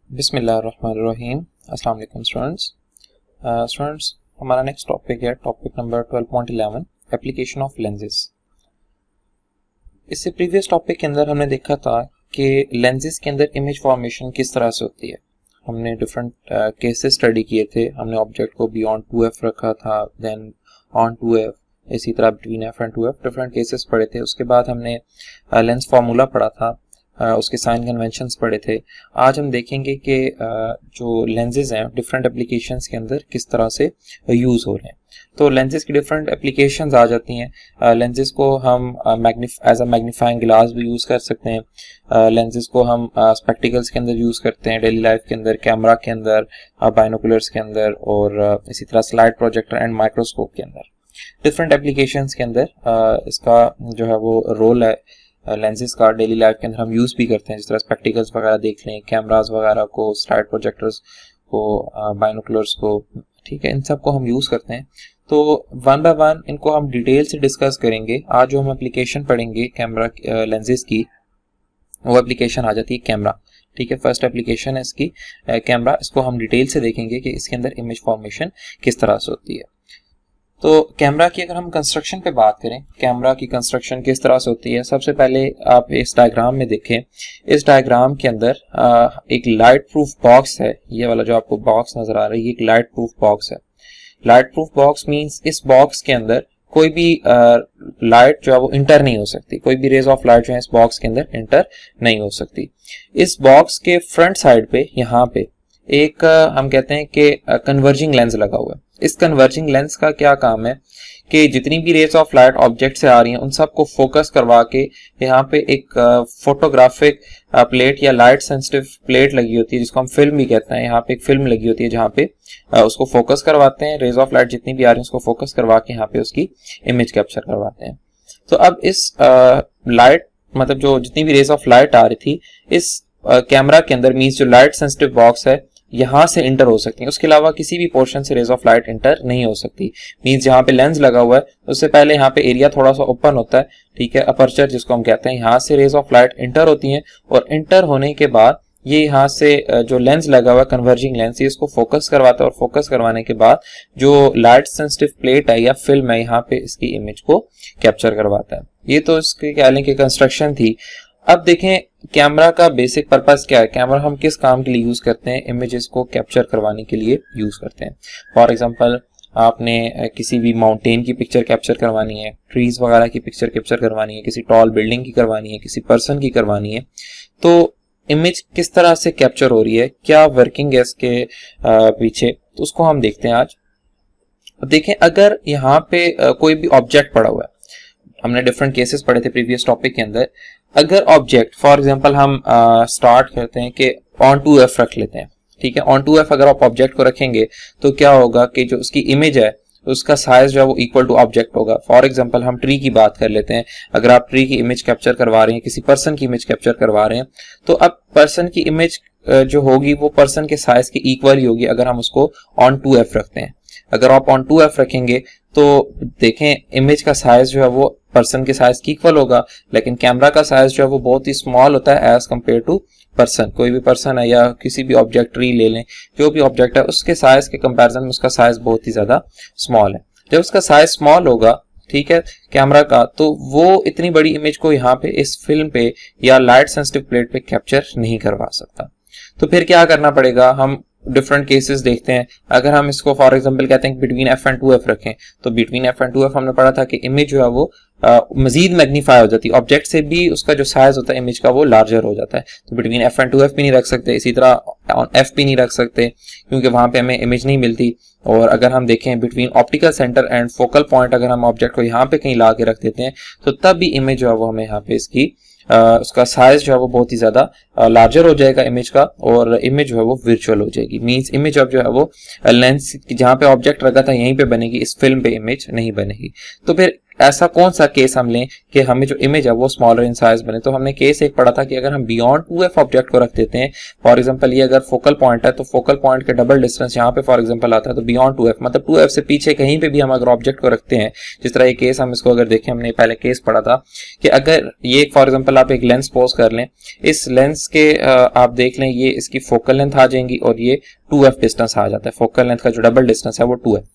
बिस्मिल्लाहिर्रहमानिर्रहीम। अस्सलाम वालेकुम स्टूडेंट्स। हमारा नेक्स्ट टॉपिक है topic number 12.11 application of lenses. इससे प्रीवियस टॉपिक के अंदर हमने देखा था कि लेंसेज के अंदर इमेज फॉर्मेशन किस तरह से होती है। हमने डिफरेंट केसेस स्टडी किए थे। हमने ऑब्जेक्ट को बियॉन्ड 2f रखा था, देन ऑन 2f, इसी तरह between f and 2f different cases पढ़े थे। उसके बाद हमने लेंस फार्मूला पढ़ा था, उसके साइन कन्वेंशंस पढ़े थे। आज हम देखेंगे कि जो लेंसेज हैं डिफरेंट एप्लीकेशंस के अंदर किस तरह से यूज़ हो रहे हैं। तो लेंसेज की डिफरेंट एप्लीकेशंस आ जाती हैं। लेंसेज को हम एज अ मैग्नीफाइंग ग्लास भी यूज़ कर सकते हैं। लेंसेज को हम स्पेक्टिकल्स के अंदर यूज़ करते हैं, डेली लाइफ के अंदर, कैमरा के अंदर, बाइनोकुलर्स के अंदर, और इसी तरह स्लाइड प्रोजेक्टर एंड माइक्रोस्कोप के अंदर। डिफरेंट एप्लीकेशंस के अंदर इसका जो है वो रोल है लेंसेज का। डेली लाइफ के अंदर हम यूज़ भी करते हैं, जिस तरह स्पेक्टिकल्स वगैरह देख लें, कैमरास वगैरह को, स्लाइड प्रोजेक्टर्स को, बाइनोकुलर्स को, ठीक है, इन सब को हम यूज़ करते हैं। तो वन बाय वन इनको हम डिटेल से डिस्कस करेंगे। आज जो हम एप्लीकेशन पढ़ेंगे कैमरा लेंसेज की, वो एप्लीकेशन आ जाती है कैमरा। ठीक है, फर्स्ट एप्लीकेशन है इसकी कैमरा। इसको हम डिटेल से देखेंगे कि इसके अंदर इमेज फॉर्मेशन किस तरह से होती है। तो कैमरा की अगर हम कंस्ट्रक्शन पे बात करें, कैमरा की कंस्ट्रक्शन किस तरह से होती है, सबसे पहले आप इस डायग्राम में देखें। इस डायग्राम के अंदर एक लाइट प्रूफ बॉक्स है। ये वाला जो आपको बॉक्स नजर आ रहा है, ये एक लाइट प्रूफ बॉक्स है। लाइट प्रूफ बॉक्स मींस इस बॉक्स के अंदर कोई भी लाइट जो है वो इंटर नहीं हो सकती, कोई भी रेज ऑफ लाइट जो है इस बॉक्स के अंदर इंटर नहीं हो सकती। इस बॉक्स के फ्रंट साइड पे यहाँ पे एक हम कहते हैं कि कन्वर्जिंग लेंस लगा हुआ है। इस कन्वर्जिंग लेंस का क्या काम है कि जितनी भी रेज ऑफ लाइट ऑब्जेक्ट से आ रही हैं उन सबको फोकस करवा के यहाँ पे एक फोटोग्राफिक प्लेट या लाइट सेंसिटिव प्लेट लगी होती है, जिसको हम फिल्म भी कहते हैं। यहाँ पे एक फिल्म लगी होती है जहाँ पे उसको फोकस करवाते हैं, रेज ऑफ लाइट जितनी भी आ रही है उसको फोकस करवा के यहाँ पे उसकी इमेज कैप्चर करवाते हैं। तो अब इस लाइट मतलब जो जितनी भी रेज ऑफ लाइट आ रही थी इस कैमरा के अंदर, मीन्स जो लाइट सेंसिटिव बॉक्स है यहां से इंटर हो सकती है, उसके अलावा किसी भी पोर्शन से रेज ऑफ लाइट इंटर नहीं हो सकती। मींस जहां पे लेंस लगा हुआ है उससे पहले यहाँ पे एरिया थोड़ा सा ओपन होता है, ठीक है, अपर्चर जिसको हम कहते हैं। यहाँ से रेज ऑफ लाइट इंटर होती हैं और इंटर होने के बाद ये यहाँ से जो लेंस लगा हुआ है कन्वर्जिंग लेंस, ये इसको फोकस करवाता है और फोकस करवाने के बाद जो लाइट सेंसिटिव प्लेट है या फिल्म है यहाँ पे इसकी इमेज को कैप्चर करवाता है। ये तो इसके क्या लें कि कंस्ट्रक्शन थी। अब देखें कैमरा का बेसिक पर्पस क्या है। कैमरा हम किस काम के लिए यूज करते हैं? इमेजेस को कैप्चर करवाने के लिए यूज करते हैं। फॉर एग्जांपल आपने किसी भी माउंटेन की पिक्चर कैप्चर करवानी है, ट्रीज वगैरह की पिक्चर कैप्चर करवानी है, किसी टॉल बिल्डिंग की करवानी है, किसी पर्सन की करवानी है, तो इमेज किस तरह से कैप्चर हो रही है, क्या वर्किंग है इसके पीछे, तो उसको हम देखते हैं आज। देखें अगर यहाँ पे कोई भी ऑब्जेक्ट पड़ा हुआ है, हमने डिफरेंट केसेस पढ़े थे प्रीवियस टॉपिक के अंदर। अगर ऑब्जेक्ट फॉर एग्जांपल हम स्टार्ट करते हैं कि ऑन 2f रख लेते हैं, ठीक है। ऑन 2f अगर आप ऑब्जेक्ट को रखेंगे तो क्या होगा कि जो उसकी इमेज है उसका साइज जो है वो इक्वल टू ऑब्जेक्ट होगा। फॉर एग्जांपल हम ट्री की बात कर लेते हैं। अगर आप ट्री की इमेज कैप्चर करवा रहे हैं, किसी पर्सन की इमेज कैप्चर करवा रहे हैं, तो अब पर्सन की इमेज जो होगी वो पर्सन के साइज की इक्वल ही होगी अगर हम उसको ऑन 2f रखते हैं। अगर आप ऑन 2f रखेंगे तो देखें इमेज का साइज जो है वो पर्सन के साइज की इक्वल होगा, लेकिन कैमरा का साइज जो है वो बहुत ही स्मॉल होता है एज कंपेयर टू पर्सन। कोई भी पर्सन है या किसी भी ऑब्जेक्ट, ट्री ले लें, जो भी ऑब्जेक्ट है उसके साइज के कंपैरिजन में उसका साइज बहुत ही ज्यादा स्मॉल है। जब उसका साइज स्मॉल होगा, ठीक है, कैमरा का, तो वो इतनी बड़ी इमेज को यहाँ पे इस फिल्म पे या लाइट सेंसिटिव प्लेट पे कैप्चर नहीं करवा सकता। तो फिर क्या करना पड़ेगा? हम डिफरेंट केसेस देखते हैं। अगर हम इसको फॉर एग्जांपल कहते हैं बिटवीन f एंड 2f रखें, तो बिटवीन f एंड 2f हमने पढ़ा था कि इमेज जो है वो मजीद मैग्नीफाई हो जाती है, ऑब्जेक्ट से भी उसका जो साइज होता है इमेज का वो लार्जर हो जाता है। तो बिटवीन f एंड 2f भी नहीं रख सकते, इसी तरह ऑन f भी नहीं रख सकते क्योंकि वहां पे हमें इमेज नहीं मिलती। और अगर हम देखें between optical centre and focal point, अगर हम ऑब्जेक्ट को यहाँ पे कहीं ला के रख देते हैं तो तब भी इमेज जो है वो हमें यहाँ पे इसकी उसका साइज जो है वो बहुत ही ज्यादा लार्जर हो जाएगा इमेज का, और इमेज जो है वो वर्चुअल हो जाएगी। मींस इमेज अब जो है वो लेंस जहाँ पे ऑब्जेक्ट रखा था यहीं पे बनेगी, इस फिल्म पे इमेज नहीं बनेगी। तो फिर ऐसा कौन सा केस हम लें कि हमें जो इमेज है वो स्मॉलर इन साइज बने। तो हमने केस एक पढ़ा था कि अगर हम बियॉन्ड 2f ऑब्जेक्ट को रख देते हैं, फॉर एग्जांपल ये अगर फोकल पॉइंट है तो फोकल पॉइंट के डबल डिस्टेंस यहाँ पे फॉर एग्जांपल आता है, तो बियॉन्ड 2f मतलब 2f से पीछे कहीं पे भी हम अगर ऑब्जेक्ट को रखते हैं, जिस तरह ये केस हम इसको अगर देखें, हमने पहले केस पढ़ा था कि अगर ये फॉर एग्जांपल आप एक लेंस पोज कर लें, इस लेंस के आप देख लें ये इसकी फोकल लेंथ आ जाएंगी और ये 2f डिस्टेंस आ जाता है, फोकल लेंथ का जो डबल डिस्टेंस है वो 2f।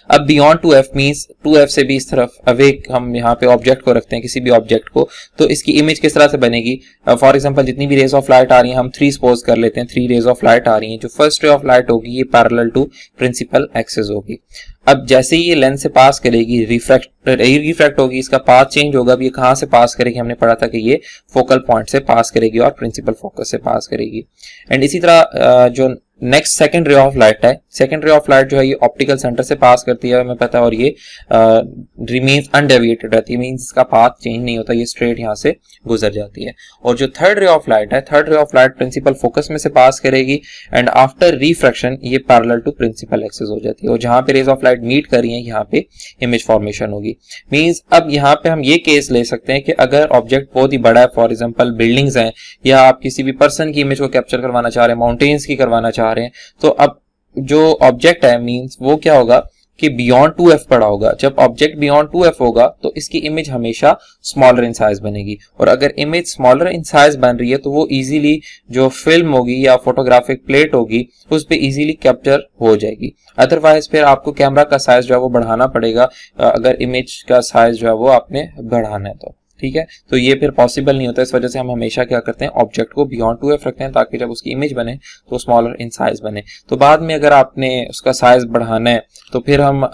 अब बियॉन्ड 2f मींस 2f से भी इस तरफ अवे हम यहाँ पे ऑब्जेक्ट को रखते हैं, किसी भी ऑब्जेक्ट को, तो इसकी इमेज किस तरह से बनेगी। फॉर एग्जांपल जितनी भी रेज ऑफ लाइट आ रही हैं हम 3 सपोज कर लेते हैं, 3 रेज ऑफ लाइट आ रही हैं। जो फर्स्ट रे ऑफ लाइट होगी ये पैरेलल टू प्रिंसिपल एक्सिस होगी। अब जैसे ही ये लेंस से पास करेगी रिफ्रैक्ट होगी, इसका पाथ चेंज होगा। अब ये कहाँ से पास करेगी, हमने पढ़ा था कि ये फोकल पॉइंट से पास करेगी और प्रिंसिपल फोकस से पास करेगी। एंड इसी तरह जो नेक्स्ट सेकंड रे ऑफ लाइट है, सेकंड रे ऑफ लाइट जो है ये ऑप्टिकल सेंटर से पास करती है, हमें पता है, और ये रिमेन्स अनडेविएटेड रहती है, मींस इसका पाथ चेंज नहीं होता, ये स्ट्रेट यहाँ से गुजर जाती है। और जो थर्ड रे ऑफ लाइट है, third ray of light principal focus में से पास करेगी एंड आफ्टर रिफ्रैक्शन ये पैरेलल टू प्रिंसिपल एक्सिस हो जाती है, और जहां पे रेज ऑफ लाइट मीट कर रही है यहाँ पे इमेज फॉर्मेशन होगी। मींस अब यहाँ पे हम ये केस ले सकते हैं कि अगर ऑब्जेक्ट बहुत ही बड़ा है, फॉर एग्जाम्पल बिल्डिंग्स हैं, या आप किसी भी पर्सन की इमेज को कैप्चर करवाना चाह रहे हैं, माउंटेन्स की करवाना चाह रहे हैं, तो अब जो ऑब्जेक्ट है मींस वो क्या होगा कि बियॉन्ड 2f पड़ा होगा। जब ऑब्जेक्ट बियॉन्ड 2f होगा तो इसकी इमेज हमेशा स्मॉलर इन साइज बनेगी, और अगर इमेज स्मॉलर इन साइज बन रही है तो वो इजीली जो फिल्म होगी या फोटोग्राफिक प्लेट होगी उस पे इजीली कैप्चर हो जाएगी। अदरवाइज फिर आपको कैमरा का साइज जो है वो बढ़ाना पड़ेगा, अगर इमेज का साइज जो है वो आपने बढ़ाना है तो, ठीक है। तो ये फिर पॉसिबल नहीं होता, इस वजह से हम हमेशा क्या करते हैं, ऑब्जेक्ट को बियॉन्ड 2f रखते हैं ताकि जब उसकी इमेज बने तो स्मॉलर इन साइज बने। तो बाद में अगर आपने उसका साइज बढ़ाना है तो फिर हम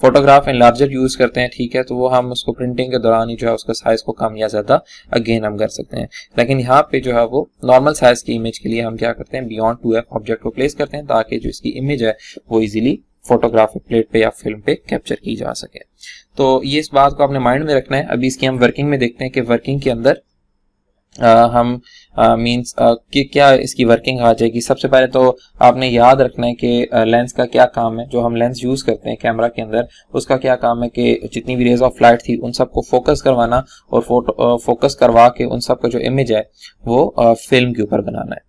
फोटोग्राफ एनलार्जर यूज करते हैं, ठीक है, तो वो हम उसको प्रिंटिंग के दौरान ही जो है उसका साइज को कम या ज्यादा अगेन हम कर सकते हैं। लेकिन यहाँ पे जो है वो नॉर्मल साइज की इमेज के लिए हम क्या करते हैं, बियॉन्ड 2f ऑब्जेक्ट को प्लेस करते हैं ताकि जो इसकी इमेज है वो इजीली फोटोग्राफिक प्लेट पे या फिल्म पे कैप्चर की जा सके। तो ये इस बात को आपने माइंड में रखना है। अभी इसकी हम वर्किंग में देखते हैं कि वर्किंग के अंदर हम मींस कि क्या इसकी वर्किंग आ जाएगी। सबसे पहले तो आपने याद रखना है कि लेंस का क्या काम है, जो हम लेंस यूज करते हैं कैमरा के अंदर उसका क्या काम है कि जितनी भी रेज ऑफ लाइट थी उन सबको फोकस करवाना और फोकस करवा के उन सबका जो इमेज है वो फिल्म के ऊपर बनाना है।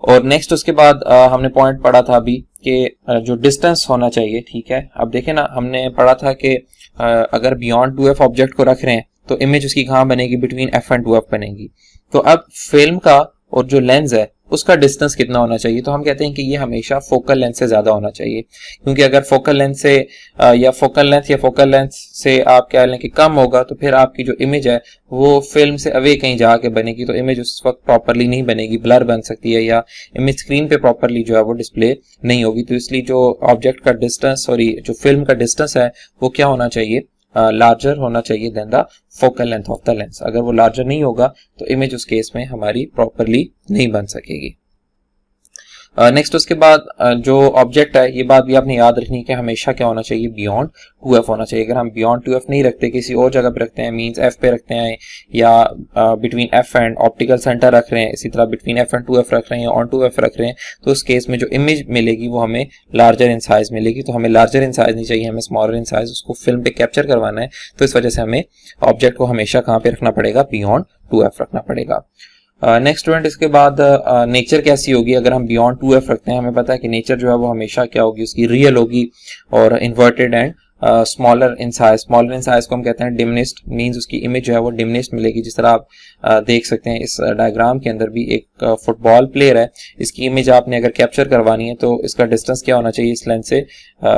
और नेक्स्ट उसके बाद हमने पॉइंट पढ़ा था अभी कि जो डिस्टेंस होना चाहिए, ठीक है। अब देखें ना, हमने पढ़ा था कि अगर बियॉन्ड 2f ऑब्जेक्ट को रख रहे हैं तो इमेज उसकी कहाँ बनेगी, बिटवीन f एंड 2f बनेगी। तो अब फिल्म का और जो लेंस है उसका डिस्टेंस कितना होना चाहिए, तो हम कहते हैं कि ये हमेशा फोकल लेंथ से ज्यादा होना चाहिए, क्योंकि अगर फोकल लेंथ से या फोकल लेंथ से आप कह लें कि कम होगा तो फिर आपकी जो इमेज है वो फिल्म से अवे कहीं जाके बनेगी, तो इमेज उस वक्त प्रॉपरली नहीं बनेगी, ब्लर बन सकती है या इमेज स्क्रीन पे प्रॉपरली जो है वो डिस्प्ले नहीं होगी। तो इसलिए जो ऑब्जेक्ट का डिस्टेंस, सॉरी जो फिल्म का डिस्टेंस है वो क्या होना चाहिए, लार्जर होना चाहिए then the focal length of the lens. अगर वो लार्जर नहीं होगा तो इमेज उस केस में हमारी प्रॉपरली नहीं बन सकेगी। नेक्स्ट उसके बाद जो ऑब्जेक्ट है, ये बात भी आपने याद रखनी है कि हमेशा क्या होना चाहिए, बियॉन्ड 2f होना चाहिए। अगर हम बियॉन्ड 2f नहीं रखते, किसी और जगह पे रखते हैं, मींस f पे रखते हैं या between f and optical centre रख रहे हैं, इसी तरह बिटवीन f एंड 2f रख रहे हैं या ऑन 2f रख रहे हैं, तो उस केस में जो इमेज मिलेगी वो हमें लार्जर इन साइज मिलेगी। तो हमें लार्जर इन साइज नहीं चाहिए, हमें स्मॉलर इन साइज उसको फिल्म पे कैप्चर करवाना है। तो इस वजह से हमें ऑब्जेक्ट को हमेशा कहाँ पे रखना पड़ेगा, बियॉन्ड 2f रखना पड़ेगा। नेक्स्ट स्टूडेंट, इसके बाद नेचर कैसी होगी अगर हम बियॉन्ड 2f रखते हैं। हमें पता है कि नेचर जो है वो हमेशा क्या होगी, उसकी रियल होगी और inverted and smaller in size. Smaller in size को हम कहते हैं डिमिनिश्ड, मींस उसकी इमेज जो है वो डिमिनिश्ड मिलेगी। जिस तरह आप देख सकते हैं इस डायग्राम के अंदर भी एक फुटबॉल प्लेयर है, इसकी इमेज आपने अगर कैप्चर करवानी है तो इसका डिस्टेंस क्या होना चाहिए इस लेंस से,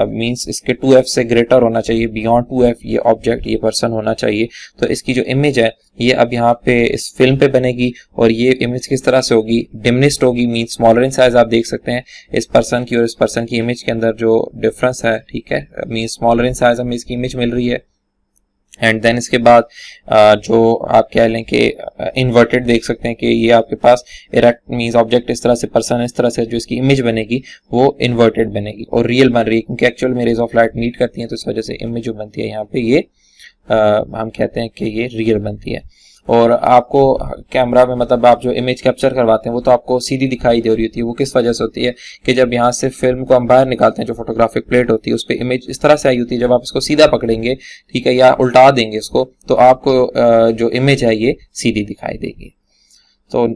मींस इसके 2f से ग्रेटर होना चाहिए, बियॉन्ड 2f ये ऑब्जेक्ट, ये पर्सन होना चाहिए। तो इसकी जो इमेज है ये अब यहाँ पे इस फिल्म पे बनेगी और ये इमेज किस तरह से होगी, डिमिनिश्ड होगी, मींस स्मॉलर इन साइज। आप देख सकते हैं इस पर्सन की और इस पर्सन की इमेज के अंदर जो डिफरेंस है, ठीक है, मींस स्मॉलर इन साइज हमें इसकी इमेज मिल रही है। एंड देन इसके बाद जो आप कह लें कि इन्वर्टेड देख सकते हैं कि ये आपके पास इरेक्ट, मींस ऑब्जेक्ट इस तरह से, पर्सन इस तरह से, जो इसकी इमेज बनेगी वो इन्वर्टेड बनेगी और रियल बन रही है, क्योंकि एक्चुअल में रेज ऑफ लाइट मीट करती हैं, तो इस वजह से इमेज जो बनती है यहाँ पे ये हम कहते हैं कि ये रियल बनती है। और आपको कैमरा में मतलब आप जो इमेज कैप्चर करवाते हैं वो तो आपको सीधी दिखाई दे रही होती है। वो किस वजह से होती है कि जब यहाँ से फिल्म को हम बाहर निकालते हैं, जो फोटोग्राफिक प्लेट होती है उस पर इमेज इस तरह से आई होती है, जब आप इसको सीधा पकड़ेंगे, ठीक है, या उल्टा देंगे इसको, तो आपको जो इमेज है ये सीधी दिखाई देगी। तो